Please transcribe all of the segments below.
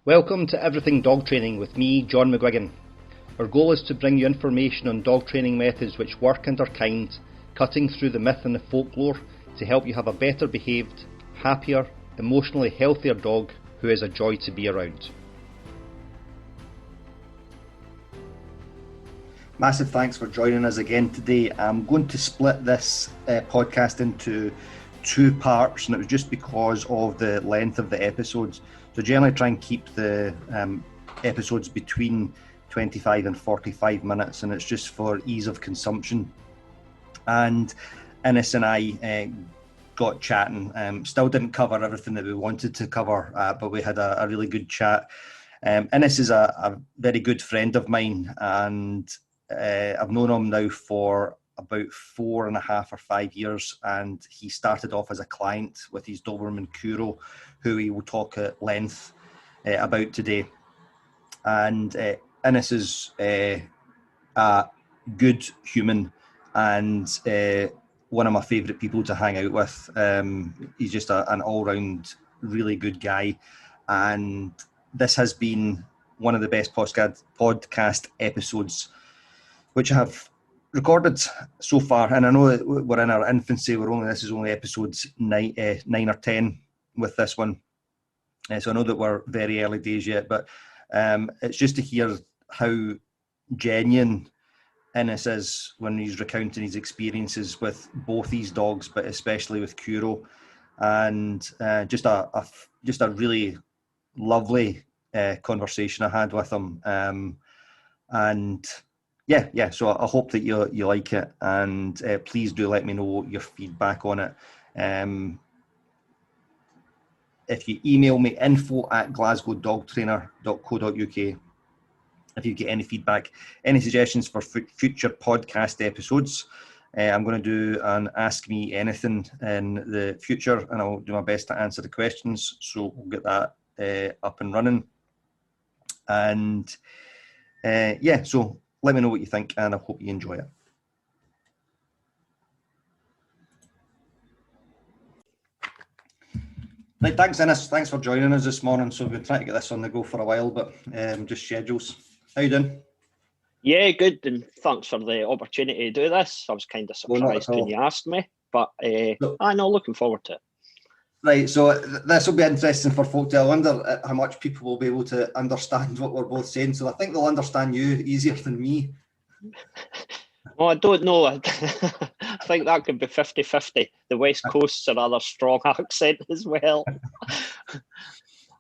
Welcome to Everything Dog Training with me, John McGuigan. Our goal is to bring you information on dog training methods which work and are kind, cutting through the myth and the folklore to help you have a better behaved, happier, emotionally healthier dog who is a joy to be around. Massive thanks for joining us again today. I'm going to split this podcast into two parts, and it was just because of the length of the episodes. So generally try and keep the episodes between 25 and 45 minutes, and it's just for ease of consumption. And Innes and I got chatting. Still didn't cover everything that we wanted to cover, but we had a really good chat. Innes is a very good friend of mine, and I've known him now for about 4.5 or 5 years, and he started off as a client with his Doberman Kuro, who we will talk at length about today. And Innes is a good human and one of my favourite people to hang out with. He's just an all-round really good guy, and this has been one of the best podcast episodes which I have recorded so far. And I know we're in our infancy. This is only episodes 9 or 10 with this one. So I know that we're very early days yet, but it's just to hear how genuine Innes is when he's recounting his experiences with both these dogs, but especially with Kuro, and just a really lovely conversation I had with him. And yeah. So I hope that you like it, and please do let me know your feedback on it. If you email me info@glasgowdogtrainer.co.uk if you get any feedback, any suggestions for future podcast episodes. I'm going to do an Ask Me Anything in the future, and I'll do my best to answer the questions. So we'll get that up and running. And so let me know what you think, and I hope you enjoy it. Right, thanks, Innes. Thanks for joining us this morning. So we've been trying to get this on the go for a while, but just schedules. How you doing? Yeah, good, and thanks for the opportunity to do this. I was kind of surprised when you asked me, but I know, looking forward to it. Right, so this will be interesting for folk to. I wonder how much people will be able to understand what we're both saying. So I think they'll understand you easier than me. Well, I don't know. I think that could be 50-50. The West Coast's a rather strong accent as well.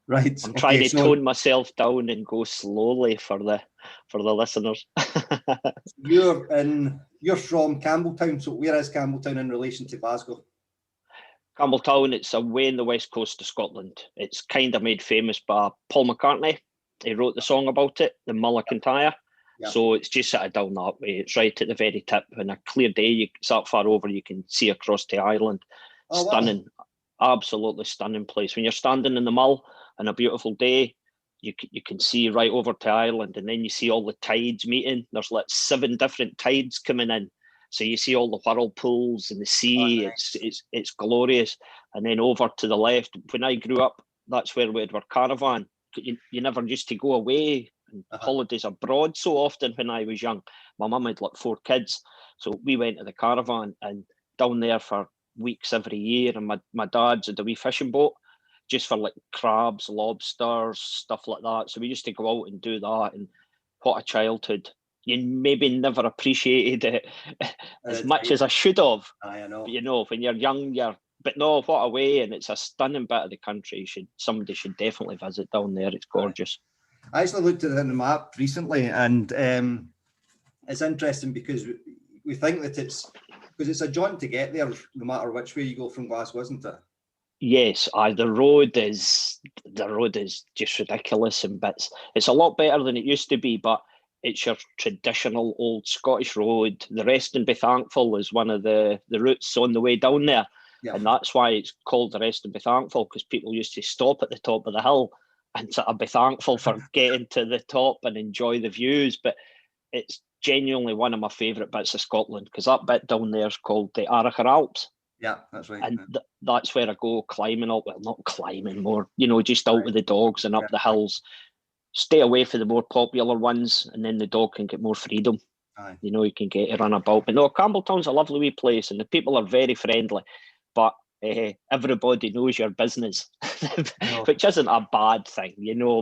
Right. I'm trying to tone myself down and go slowly for the listeners. You're from Campbelltown. So where is Campbelltown in relation to Glasgow? Campbelltown, it's away in the west coast of Scotland. It's kind of made famous by Paul McCartney. He wrote the song about it, the Mull Kintyre. Yeah. So it's just sort of down that way. It's right at the very tip. On a clear day, it's that far over, you can see across to Ireland. Oh, stunning, wow. Absolutely stunning place. When you're standing in the Mull on a beautiful day, you can see right over to Ireland, and then you see all the tides meeting. There's like 7 different tides coming in. So you see all the whirlpools and the sea. Oh, nice. It's glorious. And then over to the left, when I grew up, that's where we had our caravan. You never used to go away and holidays abroad so often when I was young. My mum had like 4 kids. So we went to the caravan and down there for weeks every year. And my dad's had a wee fishing boat just for like crabs, lobsters, stuff like that. So we used to go out and do that. And what a childhood. You maybe never appreciated it as much as I should have. I know. But, when you're young, but no, what a way. And it's a stunning bit of the country. Somebody should definitely visit down there. It's gorgeous. I actually looked at it on the map recently, and it's interesting because we think that it's a jaunt to get there no matter which way you go from Glasgow, isn't it? Yes, the road is just ridiculous in bits. It's a lot better than it used to be, but it's your traditional old Scottish road. The Rest and Be Thankful is one of the routes on the way down there. Yeah. And that's why it's called the Rest and Be Thankful, because people used to stop at the top of the hill and sort of be thankful for getting to the top and enjoy the views. But it's genuinely one of my favourite bits of Scotland, because that bit down there is called the Arrochar Alps. Yeah, that's right. And that's where I go climbing up. Well, not climbing, more, just out with the dogs and up the hills. Stay away from the more popular ones, and then the dog can get more freedom. Aye. You can get to run about. But no, Campbelltown's a lovely wee place, and the people are very friendly. But everybody knows your business, which isn't a bad thing,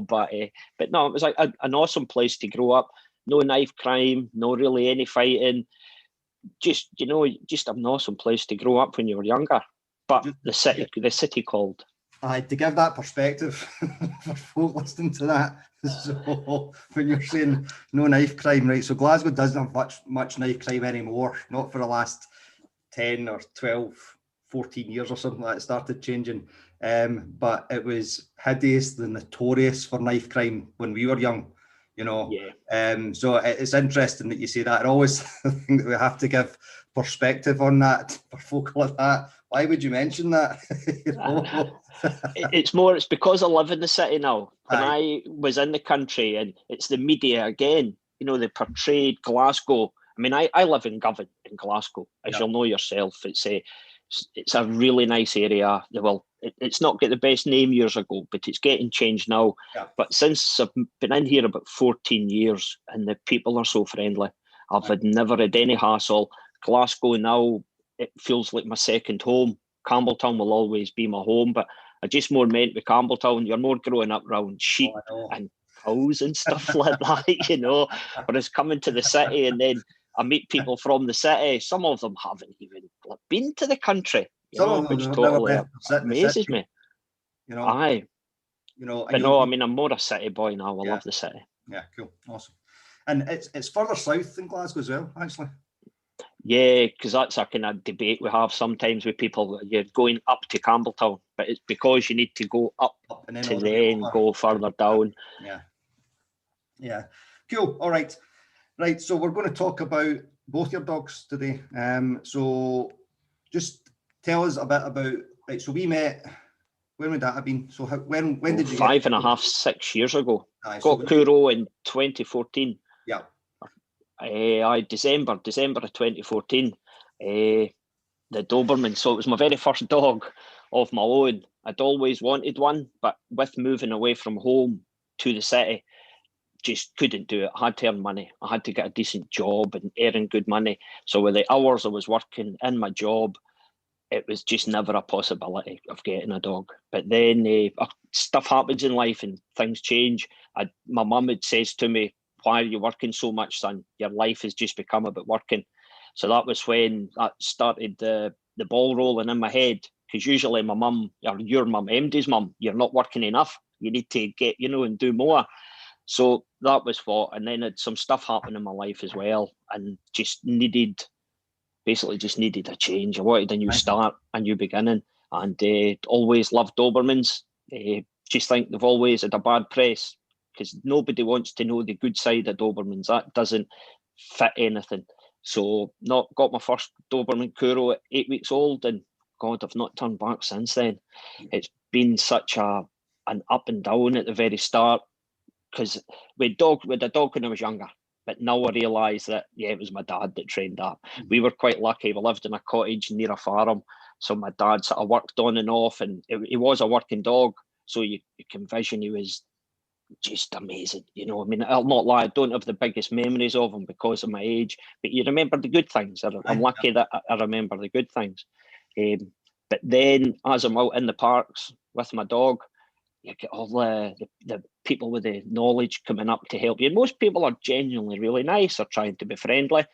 But no, it was like an awesome place to grow up. No knife crime, no really any fighting. Just just an awesome place to grow up when you were younger. But the city called. To give that perspective for folk listening to that. So when you're saying no knife crime, right? So Glasgow doesn't have much knife crime anymore. Not for the last 10 or 12, 14 years or something like that. It started changing. But it was hideously notorious for knife crime when we were young. So it's interesting that you say that. I always think that we have to give perspective on that for folk like that. Why would you mention that? It's because I live in the city now. When I was in the country, and it's the media again, they portrayed Glasgow. I mean, I live in Govan in Glasgow, as you'll know yourself. It's a really nice area. Well, it's not got the best name years ago, but it's getting changed now. Yeah. But since I've been in here about 14 years, and the people are so friendly, I've never had any hassle. Glasgow now, it feels like my second home. Campbelltown will always be my home, but I just more meant with Campbelltown, you're more growing up around sheep and cows and stuff like that, Whereas coming to the city, and then I meet people from the city. Some of them haven't even been to the country, which totally amazes me. Aye. But no, I mean, I'm more a city boy now. I love the city. Yeah, cool, awesome. And it's further south than Glasgow as well, actually. Yeah, because that's a kind of debate we have sometimes with people. You're going up to Campbelltown, but it's because you need to go up and then go further down. Yeah. Cool. All right. So we're going to talk about both your dogs today. So just tell us a bit about. Right. So we met. When would that have been? So when did you? 5.5, 6 years ago. Got Kuro in 2014. Yeah. December of 2014, the Doberman. So it was my very first dog of my own. I'd always wanted one, but with moving away from home to the city, just couldn't do it. I had to earn money. I had to get a decent job and earn good money. So with the hours I was working in my job, it was just never a possibility of getting a dog. But then stuff happens in life and things change. My mum had says to me, "Why are you working so much, son? Your life has just become about working." So that was when that started the ball rolling in my head. Because usually my mum, or your mum, MD's mum, you're not working enough. You need to get, and do more. So that was what. And then had some stuff happen in my life as well, and just needed a change. I wanted a new start, a new beginning, and always loved Dobermans. Just think they've always had a bad press, because nobody wants to know the good side of Dobermans. That doesn't fit anything. So got my first Doberman Kuro at 8 weeks old, and God, I've not turned back since then. It's been such an up and down at the very start, because with a dog when I was younger, but now I realise that, it was my dad that trained that. Mm-hmm. We were quite lucky. We lived in a cottage near a farm, so my dad sort of worked on and off, and he was a working dog, so you can vision he was just amazing. I mean, I'll not lie, I don't have the biggest memories of him because of my age, but you remember the good things. I'm lucky that I remember the good things. But then as I'm out in the parks with my dog, you get all the people with the knowledge coming up to help you. And most people are genuinely really nice or trying to be friendly,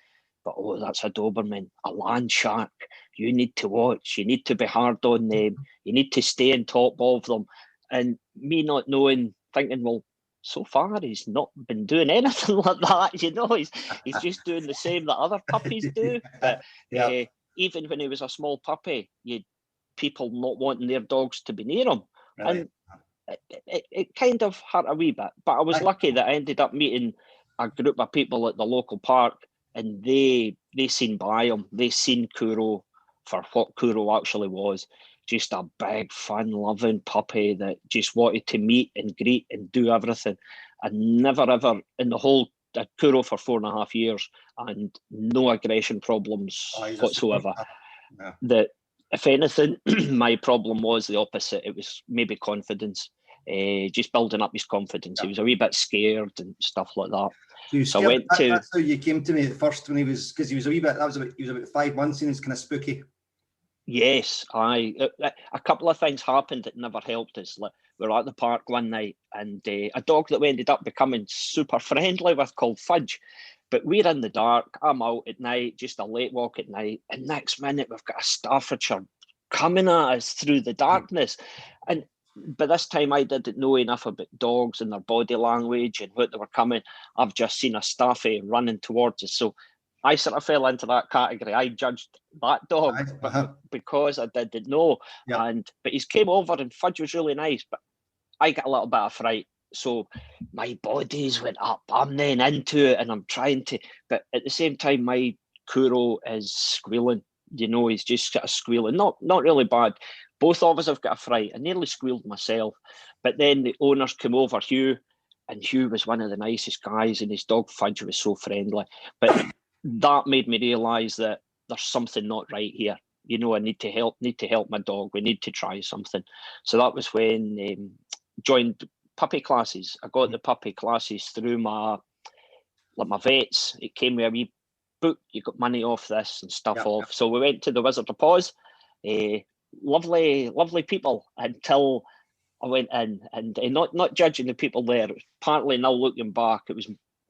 but that's a Doberman, a land shark. You need to watch, you need to be hard on them, you need to stay on top of them. And me not knowing, thinking, well, so far he's not been doing anything like that. He's just doing the same that other puppies do. But even when he was a small puppy, you people not wanting their dogs to be near him. Right. And it kind of hurt a wee bit. But I was lucky that I ended up meeting a group of people at the local park, and they seen by him. They seen Kuro for what Kuro actually was. Just a big, fun-loving puppy that just wanted to meet and greet and do everything. And never ever, in the whole Kuro for 4.5 years, and no aggression problems whatsoever. If anything, my problem was the opposite. It was maybe confidence, just building up his confidence. He was a wee bit scared and stuff like that. So I went to. That's how you came to me at first when he was, because he was a wee bit. He was about 5 months and he was kind of spooky. Yes, a couple of things happened that never helped us. Like, we were at the park one night and a dog that we ended up becoming super friendly with called Fudge. But we're in the dark, I'm out at night, just a late walk at night, and next minute we've got a Staffordshire coming at us through the darkness. And by this time I didn't know enough about dogs and their body language and what they were coming. I've just seen a Staffy running towards us. So I sort of fell into that category. I judged that dog because I didn't know. Yeah. But he's came over and Fudge was really nice, but I got a little bit of fright. So my bodies went up. I'm then into it and I'm trying to, but at the same time, my Kuro is squealing. You know, he's just got a squealing. Not really bad. Both of us have got a fright. I nearly squealed myself. But then the owners came over, Hugh, and Hugh was one of the nicest guys and his dog Fudge was so friendly. But that made me realise that there's something not right here. You know, I need to help my dog. We need to try something. So that was when joined puppy classes. I got the puppy classes through my vets. It came with a wee book. You got money off this and stuff off. So we went to the Wizard of Paws. Lovely people until I went in, and not judging the people there. It was partly, now looking back, it was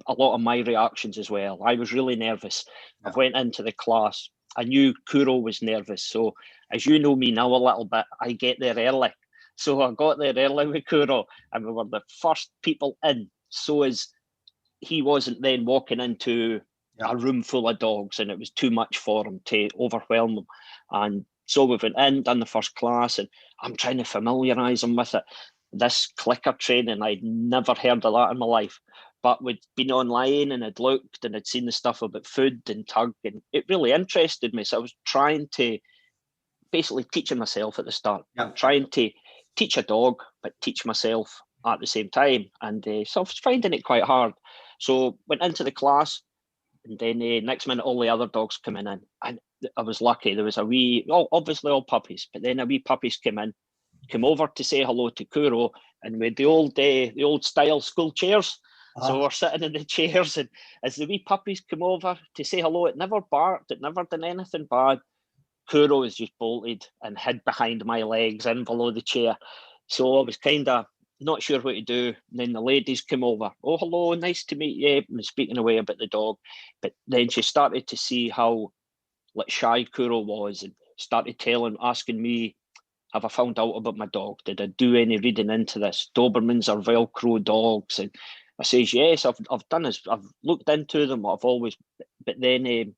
a lot of my reactions as well. I was really nervous. I went into the class. I knew Kuro was nervous. So as you know me now a little bit, I get there early. So I got there early with Kuro and we were the first people in. So as he wasn't then walking into a room full of dogs and it was too much for him to overwhelm them. And so we went in, done the first class, and I'm trying to familiarise him with it. This clicker training, I'd never heard of that in my life. But we'd been online and I'd looked and I'd seen the stuff about food and tug, and it really interested me. So I was trying to basically teaching myself at the start. I'm trying to teach a dog, but teach myself at the same time. And so I was finding it quite hard. So went into the class, and then next minute, all the other dogs coming in. And I was lucky. There was a wee, obviously all puppies, but then a wee puppies came over to say hello to Kuro, and with the old style school chairs. So we're sitting in the chairs, and as the wee puppies come over to say hello, it never barked, it never done anything bad. Kuro was just bolted and hid behind my legs in below the chair. So I was kind of not sure what to do. And then the ladies came over. Oh, hello, nice to meet you. And speaking away about the dog. But then she started to see how shy Kuro was and started asking me, have I found out about my dog? Did I do any reading into this? Dobermans are Velcro dogs. And I says, yes, I've done this. I've looked into them. But then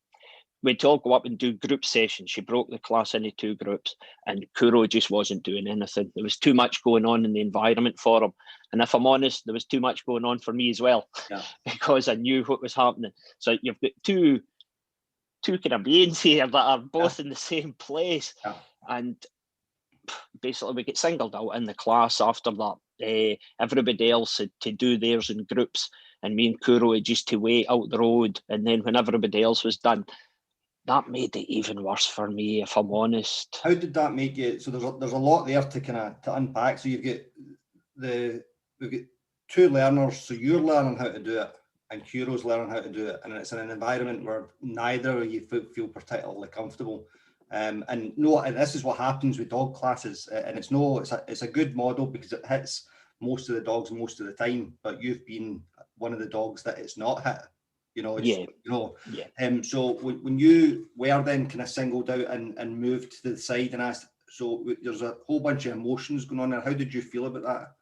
we'd all go up and do group sessions. She broke the class into 2 groups, and Kuro just wasn't doing anything. There was too much going on in the environment for him. And if I'm honest, there was too much going on for me as well, because I knew what was happening. So you've got two kind of beings here that are both in the same place. And basically we get singled out in the class after that. Everybody else had to do theirs in groups, and me and Kuro had just to wait out the road. And then when everybody else was done, that made it even worse for me, if I'm honest. How did that make you? So there's a lot there to unpack. So we've got 2 learners. So you're learning how to do it, and Kuro's learning how to do it, and it's in an environment where neither of you feel particularly comfortable. And this is what happens with dog classes, and it's a good model because it hits most of the dogs most of the time. But you've been one of the dogs that it's not hit. So when you were then kind of singled out and moved to the side and asked, so there's a whole bunch of emotions going on there. How did you feel about that?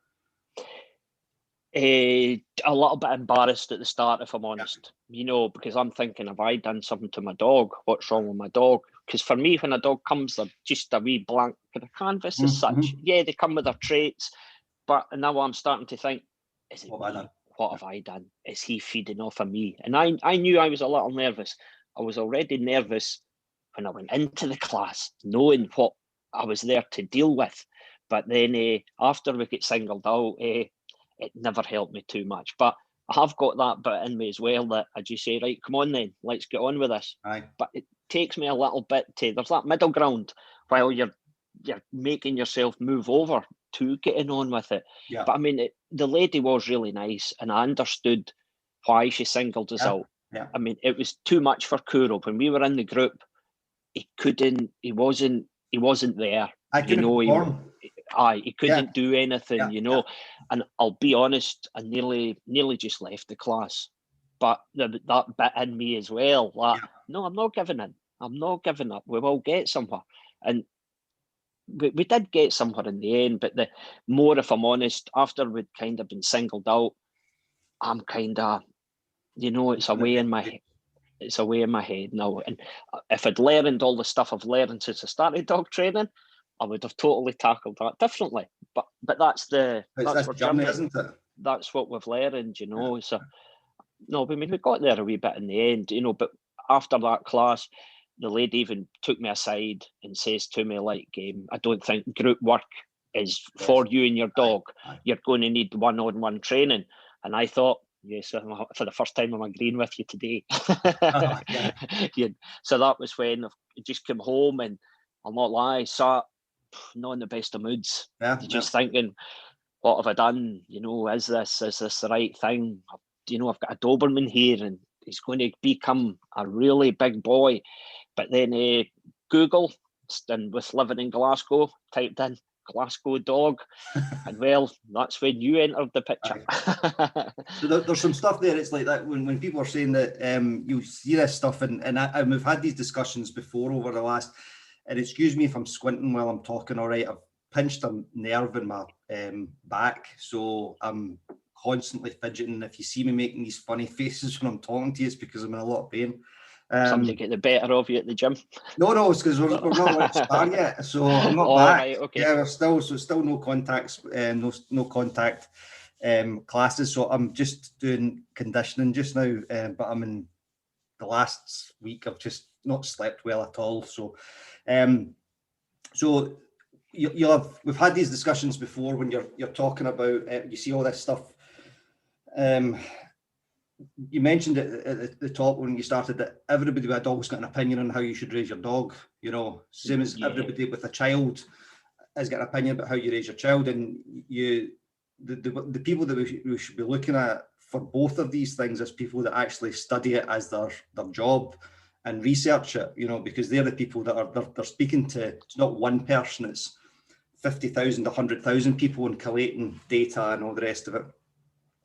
A little bit embarrassed at the start, if I'm honest, because I'm thinking, have I done something to my dog? What's wrong with my dog? Because for me, when a dog comes, they're just a wee blank kind of canvas as such. Yeah, they come with their traits, but now I'm starting to think, what have I done? Is he feeding off of me? And I knew I was a little nervous. I was already nervous when I went into the class, knowing what I was there to deal with. But then after we get singled out, it never helped me too much. But I have got that bit in me as well that I just say, right, come on then, let's get on with this. Aye. But it takes me a little bit there's that middle ground while you're making yourself move over to getting on with it. Yeah. But I mean, the lady was really nice, and I understood why she singled us out. Yeah. I mean, it was too much for Kuro. When we were in the group, he wasn't there. I couldn't perform. He couldn't do anything, you know. And I'll be honest, I nearly just left the class. But that bit in me as well, like, no, I'm not giving in. I'm not giving up. We will get somewhere. And we did get somewhere in the end, but the more, if I'm honest, after we'd kind of been singled out, I'm kind of, you know, it's away in my head now. And if I'd learned all the stuff I've learned since I started dog training, I would have totally tackled that differently. But that's the journey, isn't it? That's what we've learned, you know. So no, I mean, we got there a wee bit in the end, you know. But after that class, the lady even took me aside and says to me, like, I don't think group work is for you and your dog. You're going to need one-on-one training. And I thought, yes, for the first time I'm agreeing with you today. So that was when I just came home, and I'll not lie, sat not in the best of moods. Just thinking, what have I done? You know, is this the right thing? You know, I've got a Doberman here, and he's going to become a really big boy. But then Google, and with living in Glasgow, typed in Glasgow dog, and well, that's when you entered the picture. So there's some stuff there. It's like that when people are saying that you see this stuff, and we've had these discussions before over the last. And excuse me if I'm squinting while I'm talking. All right, I've pinched a nerve in my back, so I'm constantly fidgeting. If you see me making these funny faces when I'm talking to you, it's because I'm in a lot of pain. Somebody get the better of you at the gym? No, it's because we're not allowed to spar yet, so I'm not back. Right, okay. Yeah, we're still no contacts, no contact classes. So I'm just doing conditioning just now, but I'm in the last week. I've just not slept well at all. So, we've had these discussions before when you're talking about you see all this stuff. You mentioned it at the top when you started that everybody with a dog's got an opinion on how you should raise your dog. You know, same as everybody with a child has got an opinion about how you raise your child, and the people that we should be looking at for both of these things as people that actually study it as their job and research it. You know, because they're the people that they're speaking to. It's not one person; it's 50,000, 100,000 people, and collating data and all the rest of it.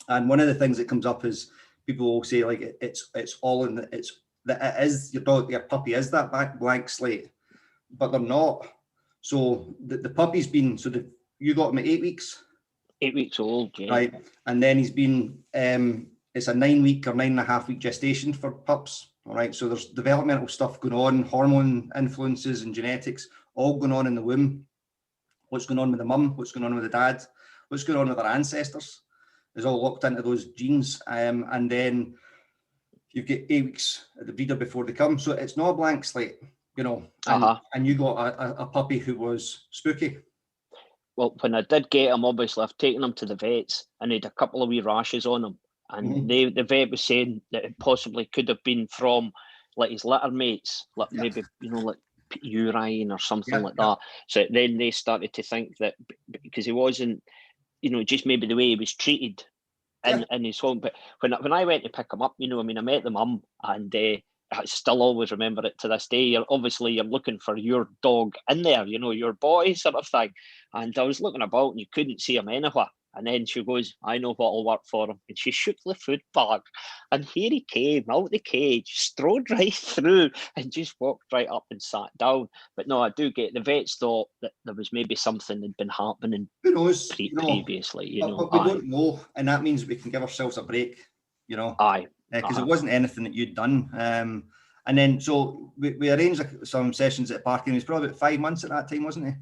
And one of the things that comes up is people will say, like, it's all in it is your dog, your puppy is that blank slate, but they're not. So the puppy's been, you got him at 8 weeks? 8 weeks old, yeah. Right. And then he's been, it's a 9 week or 9.5 week gestation for pups. All right. So there's developmental stuff going on, hormone influences and genetics, all going on in the womb. What's going on with the mum? What's going on with the dad? What's going on with our ancestors? Is all locked into those genes, and then you get 8 weeks at the breeder before they come. So it's not a blank slate, you know. And you got a puppy who was spooky. Well, when I did get him, obviously I've taken him to the vets, and he had a couple of wee rashes on him, and the vet was saying that it possibly could have been from like his litter mates, like maybe, you know, like urine or something like that. So then they started to think that because he wasn't, you know, just maybe the way he was treated in his home. But when I went to pick him up, you know, I mean, I met the mum, and I still always remember it to this day. You're looking for your dog in there, you know, your boy sort of thing. And I was looking about, and you couldn't see him anywhere. And then she goes, I know what'll work for him. And she shook the food bag, and here he came out the cage, strode right through, and just walked right up and sat down. But no, I do get the vets thought that there was maybe something had been happening. Who knows? Previously, you know. But we don't know, and that means we can give ourselves a break, you know. Because it wasn't anything that you'd done. And then, so we arranged some sessions at Parking. He was probably about 5 months at that time, wasn't he?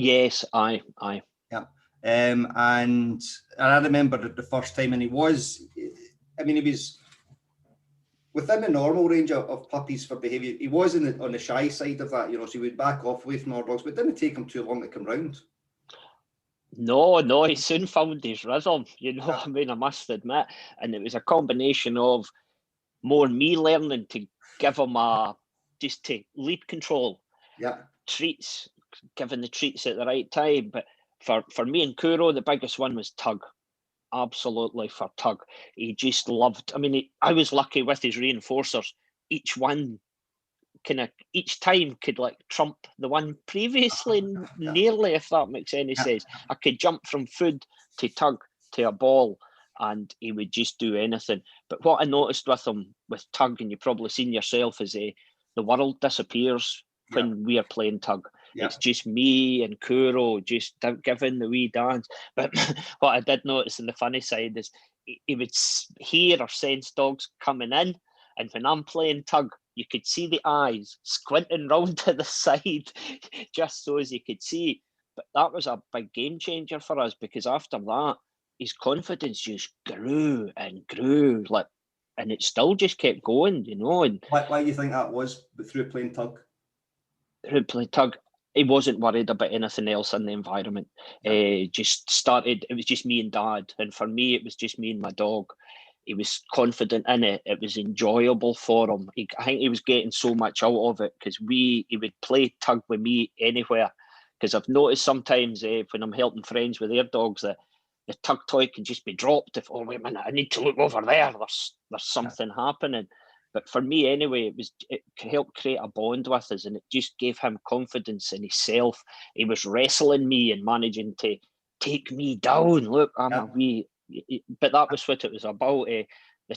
Yes, aye. Yeah. And I remember the first time, and he was within the normal range of puppies for behaviour. He was on the shy side of that, you know, so he would back off away from our dogs, but it didn't take him too long to come round. No, he soon found his rhythm, you know. I mean, I must admit, and it was a combination of more me learning to give him to lead control. Yeah. treats, given the treats at the right time. But for me and Kuro, the biggest one was Tug. Absolutely for Tug. He just loved, I mean, I was lucky with his reinforcers. Each one each time could like trump the one previously, nearly, if that makes any sense. I could jump from food to Tug to a ball, and he would just do anything. But what I noticed with Tug, and you've probably seen yourself, is the world disappears when we are playing Tug. It's just me and Kuro just giving the wee dance. But what I did notice on the funny side is he would hear or sense dogs coming in, and when I'm playing Tug, you could see the eyes squinting round to the side just so as you could see. But that was a big game changer for us, because after that, his confidence just grew and grew, and it still just kept going, you know. And why do you think that was through playing Tug? Through playing Tug, he wasn't worried about anything else in the environment. Just started, it was just me and Dad. And for me, it was just me and my dog. He was confident in it. It was enjoyable for him. I think he was getting so much out of it, because he would play Tug with me anywhere. Because I've noticed sometimes when I'm helping friends with their dogs, that the Tug toy can just be dropped. Oh, wait a minute, I need to look over there. There's something happening. But for me anyway, it helped create a bond with us, and it just gave him confidence in himself. He was wrestling me and managing to take me down. Look, I'm a wee... But that was what it was about. The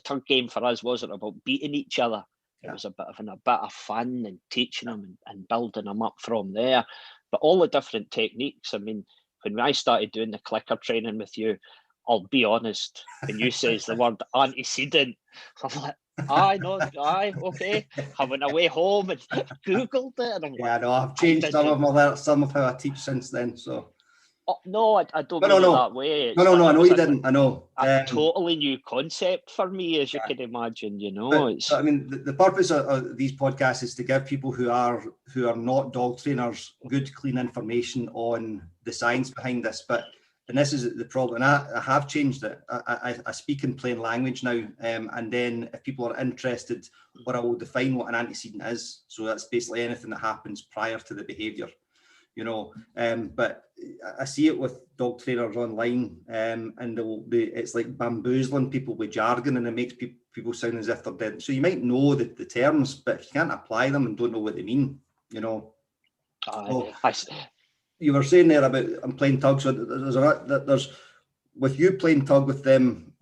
Tug game for us wasn't about beating each other. It was a bit of fun and teaching them and building them up from there. But all the different techniques. I mean, when I started doing the clicker training with you, I'll be honest, when you says the word antecedent, I'm like, okay. I went away home and Googled it. And I'm I know, I've changed some of how I teach since then. So. No, I don't mean it that way. No, I know you didn't. I know. A totally new concept for me, as you can imagine. You know, but, I mean, the purpose of these podcasts is to give people who are not dog trainers good, clean information on the science behind this. And this is the problem. And I have changed it. I speak in plain language now, and then if people are interested, what I will define what an antecedent is. So that's basically anything that happens prior to the behaviour. You know, but I see it with dog trainers online, and it's like bamboozling people with jargon, and it makes people sound as if they're dead. So you might know the terms, but if you can't apply them and don't know what they mean, you know. You were saying there about I'm playing Tug, so there's with you playing Tug with them.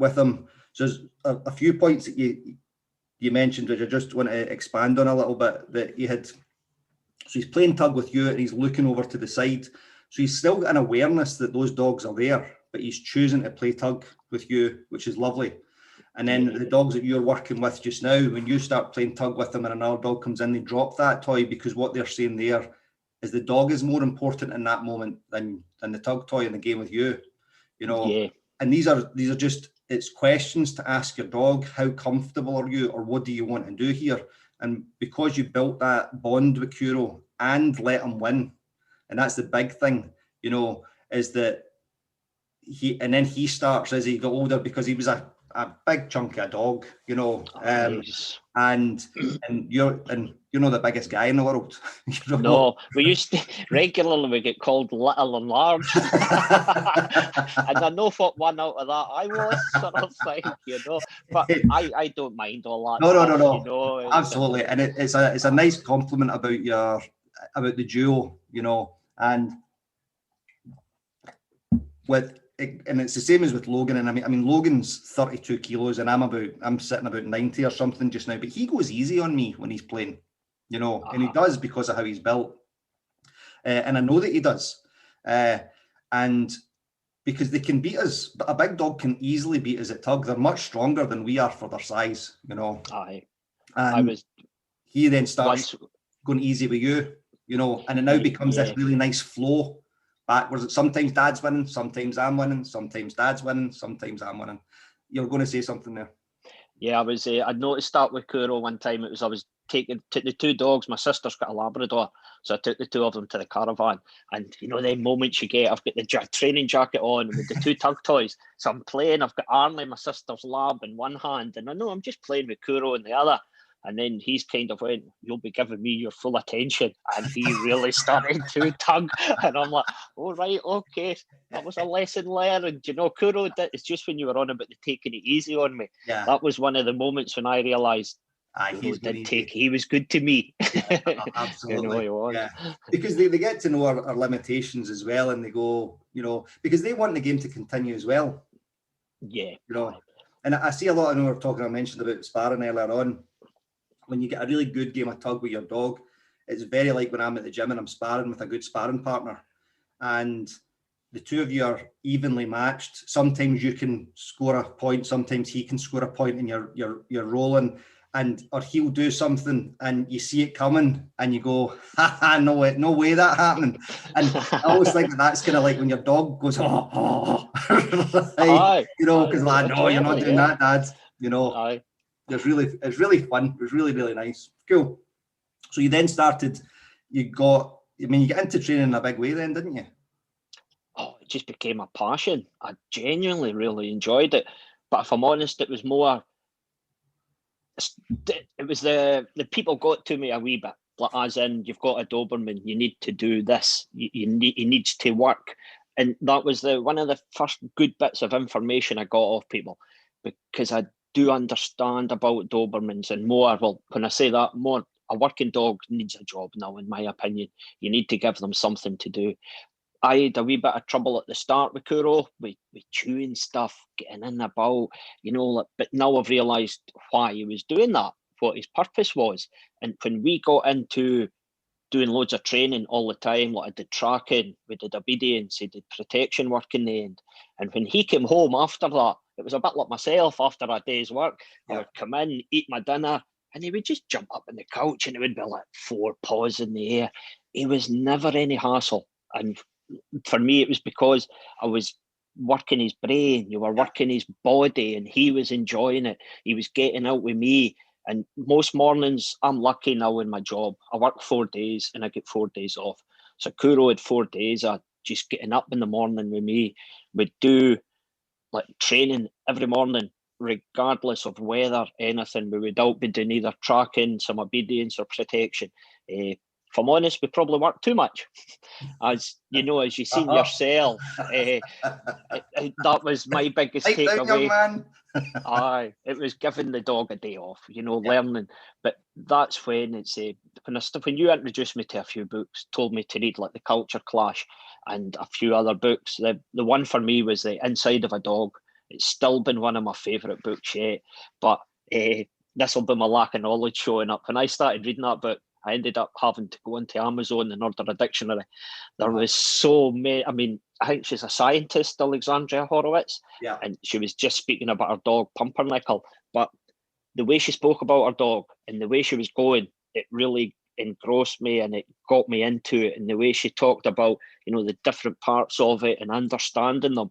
So there's a few points that you mentioned, which I just want to expand on a little bit. That you had. So he's playing Tug with you and he's looking over to the side. So he's still got an awareness that those dogs are there, but he's choosing to play Tug with you, which is lovely. And then the dogs that you're working with just now, when you start playing Tug with them and another dog comes in, they drop that toy, because what they're saying there is the dog is more important in that moment than the Tug toy in the game with you. You know, and these are just, it's questions to ask your dog. How comfortable are you, or what do you want to do here? And because you built that bond with Kuro and let him win, and that's the big thing, you know, is that he starts as he got older, because he was a big chunk of a dog, you know, and you're the biggest guy in the world. You know? No, we used to regularly get called little and large, and I know what one out of that I was, sort of thing, you know. But I don't mind all that. No. You know, absolutely, and it's a nice compliment about the duo, you know, and it's the same as with Logan. And I mean Logan's 32 kilos and I'm sitting about 90 or something just now, but he goes easy on me when he's playing, you know, and he does because of how he's built. And I know that he does. And because they can beat us, but a big dog can easily beat us at Tug. They're much stronger than we are for their size, you know. He then starts going easy with you, you know, and it now becomes this really nice flow backwards. Sometimes Dad's winning, sometimes I'm winning, sometimes Dad's winning, sometimes I'm winning. You're going to say something there. Yeah, I noticed that with Kuro one time. I was took the two dogs. My sister's got a Labrador, so I took the two of them to the caravan. And you know, the moments you get, I've got the training jacket on with the two Tug toys. So I'm playing. I've got Arlie, my sister's lab, in one hand, and I know I'm just playing with Kuro in the other. And then he's kind of went, "You'll be giving me your full attention." And he really started to tug. And I'm like, "Oh, right, okay. That was a lesson learned." You know, Kuro, it's just when you were on about the taking it easy on me. Yeah. That was one of the moments when I realised he was good to me. Yeah, absolutely. You know, he was. Yeah. Because they get to know our limitations as well, and they go, you know, because they want the game to continue as well. Yeah. You know, and I see a lot, I mentioned about sparring earlier on. When you get a really good game of tug with your dog, it's very like when I'm at the gym and I'm sparring with a good sparring partner, and the two of you are evenly matched. Sometimes you can score a point, sometimes he can score a point, and you're rolling, or he'll do something and you see it coming and you go, no way that happening. And I always think that's kind of like when your dog goes, oh. Right? You know, because no, you're not doing that, Dad. You know, it's really fun. It was really, really nice. Cool. So you then you got into training in a big way then, didn't you? Oh, it just became a passion. I genuinely really enjoyed it. But if I'm honest, it was more, it was the people got to me a wee bit, like, as in, you've got a Doberman, you need to do this, he needs to work. And that was one of the first good bits of information I got off people, because I do understand about Dobermans and more. Well, when I say that, more, a working dog needs a job now, in my opinion. You need to give them something to do. I had a wee bit of trouble at the start with Kuro, with chewing stuff, getting in about, you know, but now I've realised why he was doing that, what his purpose was. And when we got into doing loads of training all the time, like I did tracking, we did obedience, he did protection work in the end. And when he came home after that, it was a bit like myself after a day's work. I would come in, eat my dinner, and he would just jump up on the couch and it would be like 4 paws in the air. He was never any hassle. And for me, it was because I was working his brain, you were working his body, and he was enjoying it. He was getting out with me. And most mornings, I'm lucky now in my job. I work 4 days and I get 4 days off. So Kuro had 4 days of just getting up in the morning with me. We'd do like training every morning, regardless of weather, anything. We would out be doing either tracking, some obedience or protection. If I'm honest, we probably work too much. As you know, as you've seen yourself, that was my biggest takeaway. Aye, it was giving the dog a day off, you know, learning. But that's when it's when you introduced me to a few books, told me to read like The Culture Clash and a few other books. The one for me was The Inside of a Dog. It's still been one of my favourite books yet. But this will be my lack of knowledge showing up. When I started reading that book, I ended up having to go into Amazon and order a dictionary. There was so many. I mean, I think she's a scientist, Alexandria Horowitz, and she was just speaking about her dog, Pumpernickel. But the way she spoke about her dog and the way she was going, it really engrossed me and it got me into it. And the way she talked about, you know, the different parts of it and understanding them.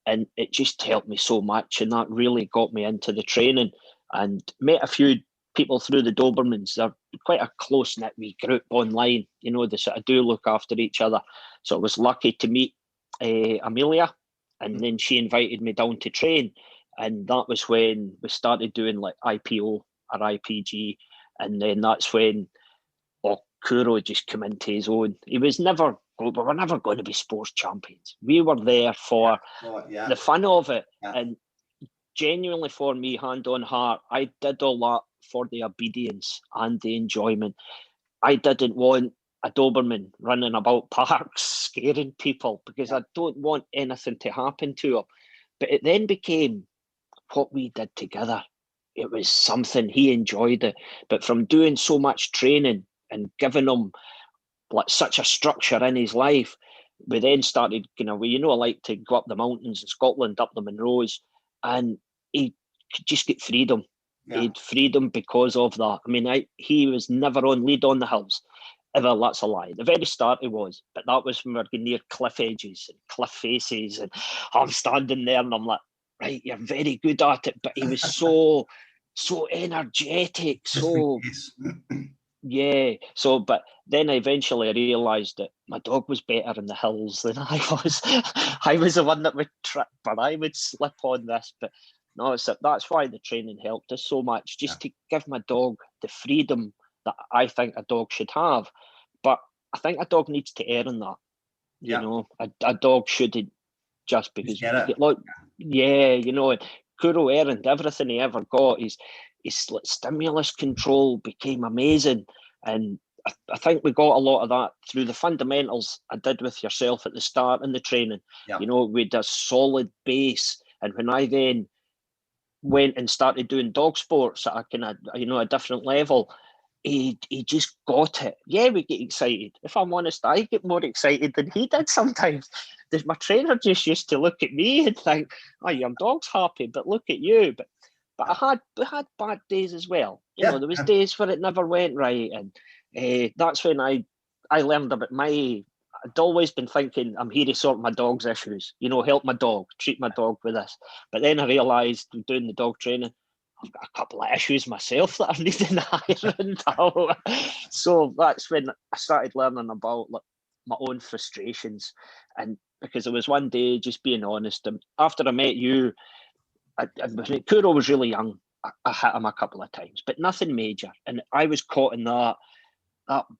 And it just helped me so much. And that really got me into the training, and met a few people through the Dobermans. They're quite a close-knit wee group online, you know, they sort of do look after each other. So I was lucky to meet Amelia, and then she invited me down to train, and that was when we started doing like IPO or IPG, and then that's when Kuro just came into his own. We were never going to be sports champions. We were there for the fun of it, and genuinely for me, hand on heart, I did all that for the obedience and the enjoyment. I didn't want a Doberman running about parks scaring people, because I don't want anything to happen to him. But it then became what we did together. It was something, he enjoyed it. But from doing so much training and giving him like such a structure in his life, we then started, I like to go up the mountains in Scotland, up the Munros, and he could just get freedom. He had freedom because of that. I mean, he was never on lead on the hills. Well, that's a lie. At the very start he was, but that was when we were near cliff edges and cliff faces, and I'm standing there and I'm like, right, you're very good at it. But he was so energetic, so So, but then eventually I realised that my dog was better in the hills than I was. I was the one that would trip, but I would slip on this. But No, that's why the training helped us so much, just to give my dog the freedom that I think a dog should have. But I think a dog needs to earn that. You know, a dog shouldn't just because look, you know, Kuro earned everything he ever got. His stimulus control became amazing, and I think we got a lot of that through the fundamentals I did with yourself at the start in the training. You know, we had a solid base, and when I then went and started doing dog sports at a kind of, you know, a different level, he just got it. Yeah, we get excited. If I'm honest, I get more excited than he did sometimes. My trainer just used to look at me and think, "Oh, your dog's happy, but look at you." But we had bad days as well. You know, there was days where it never went right, and that's when I learned about I'd always been thinking, I'm here to sort my dog's issues, you know, help my dog, treat my dog with this. But then I realised doing the dog training, I've got a couple of issues myself that I'm needing ironed out. So that's when I started learning about my own frustrations. And because it was one day, just being honest, after I met you, Kuro was really young. I hit him a couple of times, but nothing major. And I was caught in that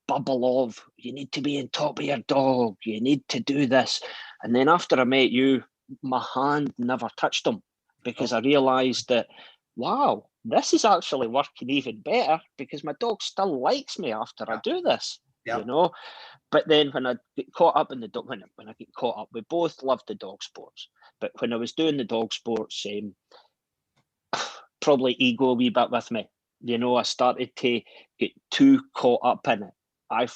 bubble of, you need to be on top of your dog, you need to do this. And then after I met you, my hand never touched him, because I realised that, wow, this is actually working even better, because my dog still likes me after I do this, you know. But then when I get caught up in when I get caught up, we both loved the dog sports. But when I was doing the dog sports, probably ego a wee bit with me. You know, I started to get too caught up in it. I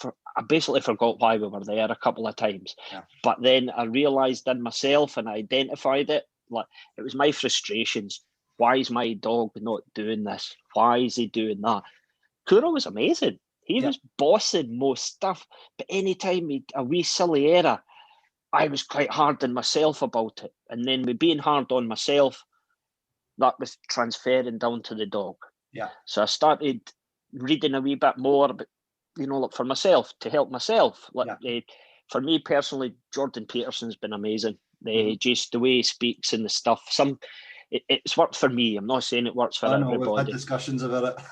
basically forgot why we were there a couple of times. But then I realised in myself and I identified it. Like, it was my frustrations. Why is my dog not doing this? Why is he doing that? Kuro was amazing. He was bossing most stuff. But anytime a wee silly error, I was quite hard on myself about it. And then with being hard on myself, that was transferring down to the dog. So I started reading a wee bit more about, you know, like for myself, to help myself. For me personally, Jordan Peterson's been amazing. Just the way he speaks and the stuff. It's worked for me. I'm not saying it works for everybody. We've had discussions about it.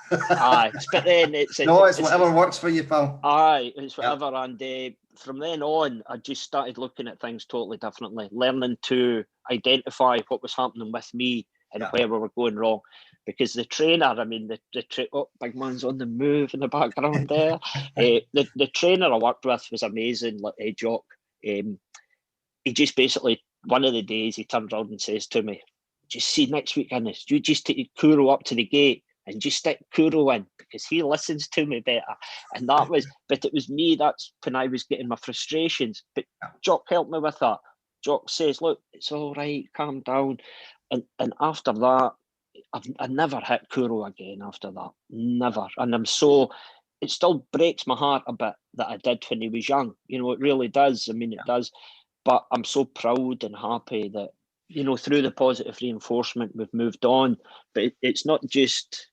But then it's whatever works for you, pal. It's whatever. And from then on, I just started looking at things totally differently, learning to identify what was happening with me and where we were going wrong. Because the trainer, I mean, big man's on the move in the background there. The trainer I worked with was amazing, Jock. He just basically, one of the days, he turned around and says to me, "Just see next week, Innes, you just take Kuro up to the gate and just stick Kuro in, because he listens to me better." And but it was me, that's when I was getting my frustrations. But Jock helped me with that. Jock says, "Look, it's all right, calm down." And after that, I never hit Kuro again after that. Never. And it still breaks my heart a bit that I did when he was young. You know, it really does. I mean, it does. But I'm so proud and happy that, you know, through the positive reinforcement, we've moved on. But it's not just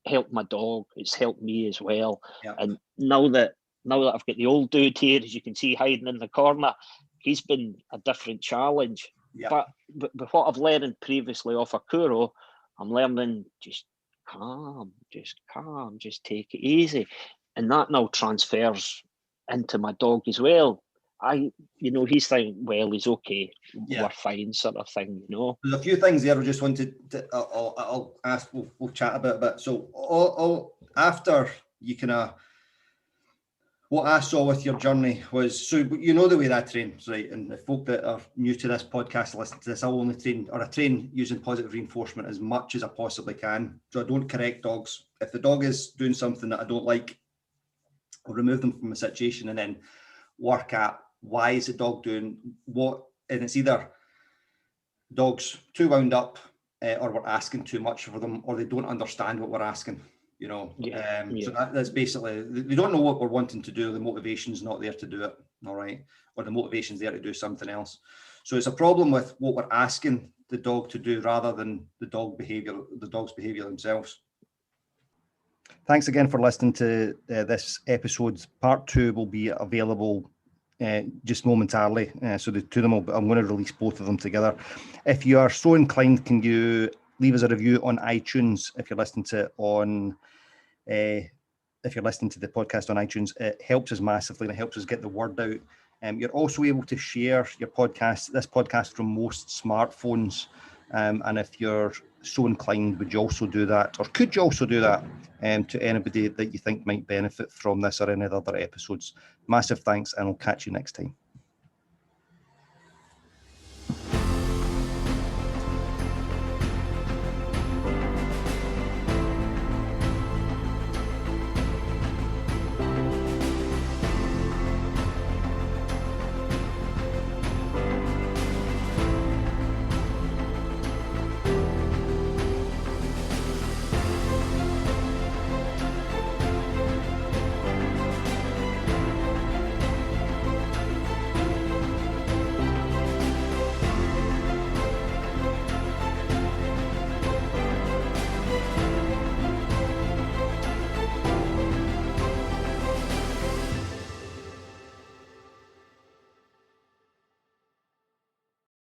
helped my dog, it's helped me as well. And now that I've got the old dude here, as you can see, hiding in the corner, he's been a different challenge. But what I've learned previously off of Kuro, I'm learning just calm, just take it easy. And that now transfers into my dog as well. He's thinking, well, he's okay, we're fine, sort of thing, you know. There's a few things there I just wanted to, I'll ask, we'll chat about a bit. So all after you kind of, what I saw with your journey was, so you know the way that I train, right? And the folk that are new to this podcast, listen to this, I train using positive reinforcement as much as I possibly can. So I don't correct dogs. If the dog is doing something that I don't like, I'll remove them from the situation and then work at why is the dog doing what, and it's either dog's too wound up or we're asking too much for them, or they don't understand what we're asking. You know, so that's basically, they don't know what we're wanting to do. The motivation's not there to do it, all right, or the motivation's there to do something else. So it's a problem with what we're asking the dog to do rather than the dog's behaviour themselves. Thanks again for listening to this episode. Part 2 will be available just momentarily. So the two of them, I'm going to release both of them together. If you are so inclined, can you leave us a review on iTunes if you're listening to it on... if you're listening to the podcast on iTunes, it helps us massively and it helps us get the word out. You're also able to share this podcast from most smartphones. And if you're so inclined, would you also do that, or could you also do that to anybody that you think might benefit from this or any other episodes? Massive thanks, and I'll catch you next time.